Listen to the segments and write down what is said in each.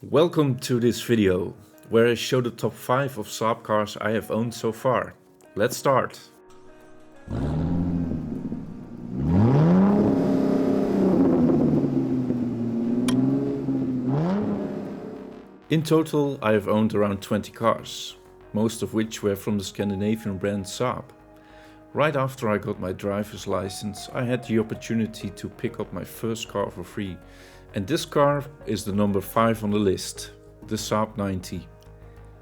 Welcome to this video, where I show the top 5 of Saab cars I have owned so far. Let's start! In total I have owned around 20 cars, most of which were from the Scandinavian brand Saab. Right after I got my driver's license, I had the opportunity to pick up my first car for free. And this car is the number 5 on the list, the Saab 90.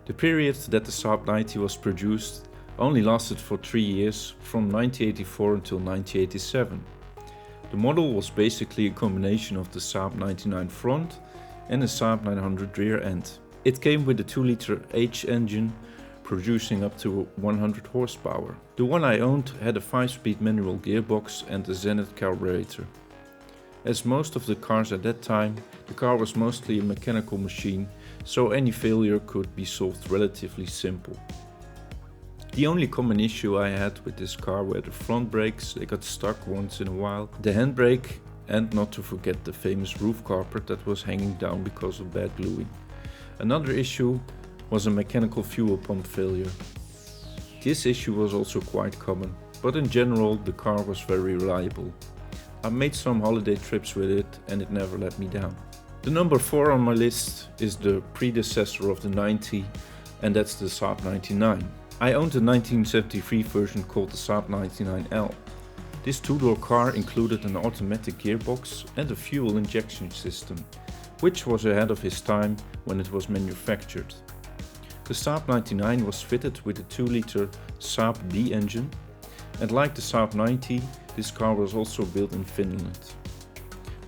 The period that the Saab 90 was produced only lasted for 3 years, from 1984 until 1987. The model was basically a combination of the Saab 99 front and the Saab 900 rear end. It came with a 2-liter H engine, producing up to 100 horsepower. The one I owned had a 5-speed manual gearbox and a Zenith carburetor. As most of the cars at that time, the car was mostly a mechanical machine, so any failure could be solved relatively simple. The only common issue I had with this car were the front brakes. They got stuck once in a while, the handbrake, and not to forget the famous roof carpet that was hanging down because of bad gluing. Another issue was a mechanical fuel pump failure. This issue was also quite common, but in general the car was very reliable. I made some holiday trips with it and it never let me down. The number 4 on my list is the predecessor of the 90, and that's the Saab 99. I owned a 1973 version called the Saab 99L. This two-door car included an automatic gearbox and a fuel injection system, which was ahead of its time when it was manufactured. The Saab 99 was fitted with a 2-liter Saab D engine, and like the Saab 90, this car was also built in Finland.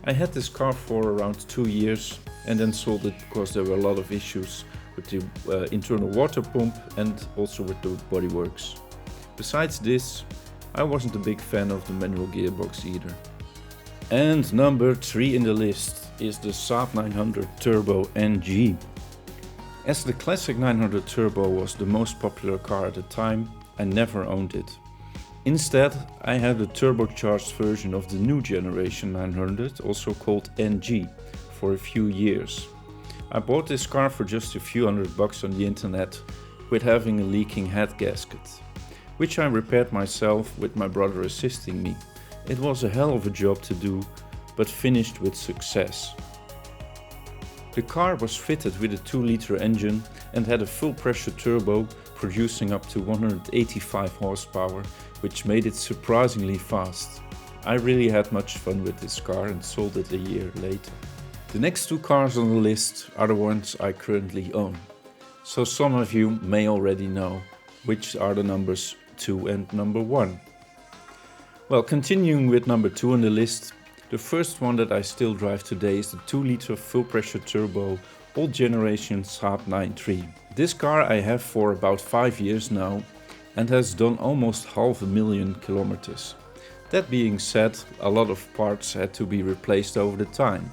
I had this car for around 2 years and then sold it because there were a lot of issues with the internal water pump and also with the bodyworks. Besides this, I wasn't a big fan of the manual gearbox either. And number 3 in the list is the Saab 900 Turbo NG. As the classic 900 Turbo was the most popular car at the time, I never owned it. Instead, I had a turbocharged version of the new generation 900, also called NG, for a few years. I bought this car for just a few $100 on the internet, with having a leaking head gasket, which I repaired myself with my brother assisting me. It was a hell of a job to do, but finished with success. The car was fitted with a 2-liter engine and had a full pressure turbo, producing up to 185 horsepower, which made it surprisingly fast. I really had much fun with this car and sold it a year later. The next 2 cars on the list are the ones I currently own. So some of you may already know which are the numbers 2 and number 1. Well, continuing with number 2 on the list, the first one that I still drive today is the 2-liter full pressure turbo old generation Saab 93. This car I have for about 5 years now and has done almost 500,000 kilometers. That being said, a lot of parts had to be replaced over the time,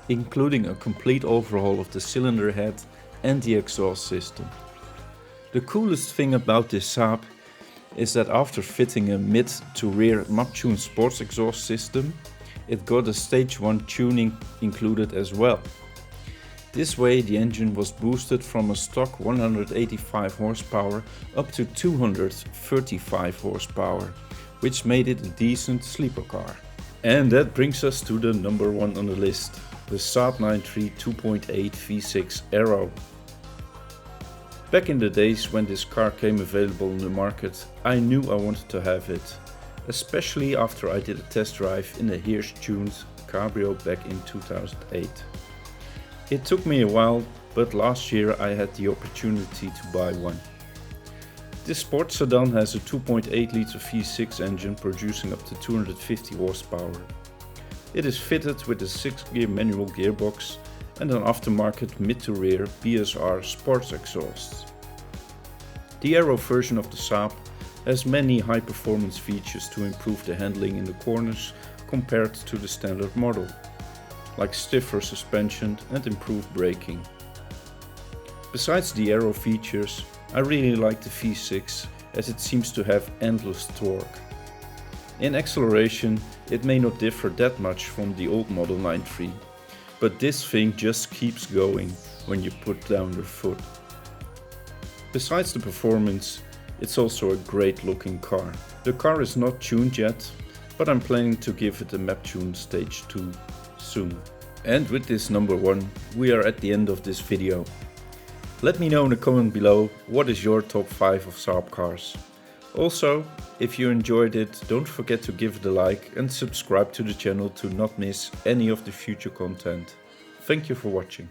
including a complete overhaul of the cylinder head and the exhaust system. The coolest thing about this Saab is that after fitting a mid to rear Maptun sports exhaust system, it got a stage 1 tuning included as well. This way the engine was boosted from a stock 185 horsepower up to 235 horsepower, which made it a decent sleeper car. And that brings us to the number 1 on the list, the Saab 93 2.8 V6 Aero. Back in the days when this car came available in the market, I knew I wanted to have it, especially after I did a test drive in a Hirsch-tuned Cabrio back in 2008. It took me a while, but last year I had the opportunity to buy one. This sports sedan has a 2.8-liter V6 engine producing up to 250 horsepower. It is fitted with a 6-gear manual gearbox and an aftermarket mid-to-rear BSR sports exhaust. The Aero version of the Saab has many high-performance features to improve the handling in the corners compared to the standard model, like stiffer suspension and improved braking. Besides the Aero features, I really like the V6 as it seems to have endless torque. In acceleration, it may not differ that much from the old model 93, but this thing just keeps going. when you put down your foot. Besides the performance, it's also a great looking car. The car is not tuned yet, but I'm planning to give it a Maptun stage 2 soon. And with this number 1, we are at the end of this video. Let me know in the comment below what is your top 5 of Saab cars. Also, if you enjoyed it, don't forget to give it a like and subscribe to the channel to not miss any of the future content. Thank you for watching.